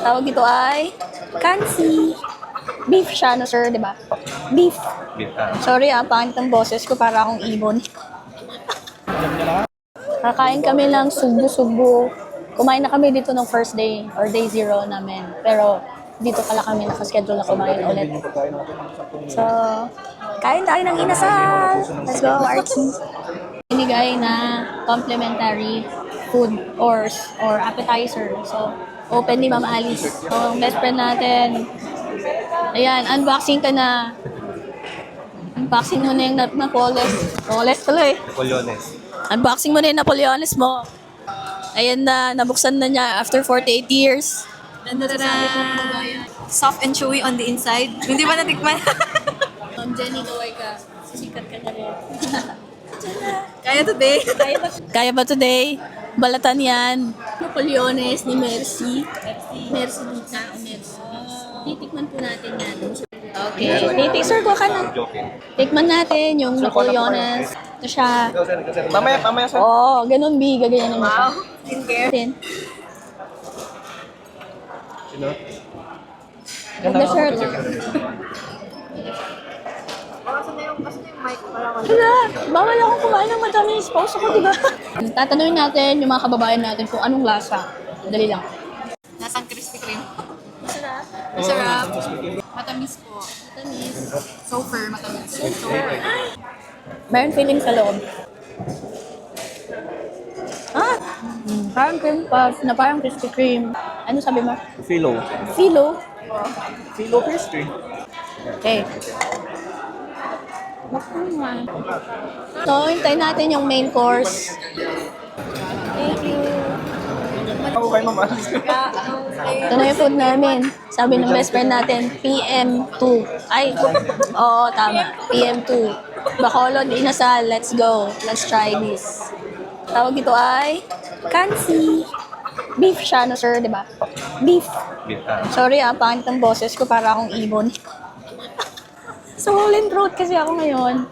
Tawag ito ay kansi. Beef siya, no sir, di ba? Beef. Sorry pangit ang boses ko, para akong ibon. Kakain kami ng subo-subo. Kumain na kami dito ng first day or day 0 namin. Pero dito pala kami nakaschedule na kumain ulit. So, kain tayo ng inasal. Let's go, Archie. Binigay na complimentary food or appetizer. So, open ni Mama Alice. So, ang best friend natin. Ayan, unboxing ka na. Unboxing mo na yung Napoles. Napoles pala eh. Napoleones. Unboxing mo na yung Napoleones mo. Ayan na, nabuksan na niya after 48 years. Soft and chewy on the inside. Hindi ba natikman? Jenny, gaway ka. Sisikat ka na rin. Kaya today. Kaya ba today? Balatan yan. Napoleones ni Mercy. Mercy Lita o Mercy. Titikman po natin yan. Okay. Sir, ko ka na. Tikman natin yung Napoleones. Ito siya. Mamaya, sir. Oo, ganun B. Gaganyan naman siya. Wow. Skincare. Sino? The shirt. Kaso na yung mic pala ko. Wala. Bawal akong kumain ng matamis. Pause ako, diba? Tatanungin natin yung mga kababayan natin kung anong lasa. Dali lang. Nasang Krispy Kreme. Masarap. Masarap. Matamis po. Matamis. Sofer, matamis. Sofer. Mayroon feeling sa loob. Parang cream puff na parang Krispy Kreme. Ano sabi mo? Philo. Philo. Philo pastry. Okay. So, hintayin natin yung main course. Thank you. Ako kay mama. Ito na yung food namin. Sabi ng best friend natin, PM2. Ay, oo, tama. PM2. Bacolod, inasal. Let's go. Let's try this. Tawag ito ay kansi. Beef siya, no sir, di ba? Beef. Sorry pangit ang boses ko, para akong ibon. So, swollen throat kasi ako ngayon.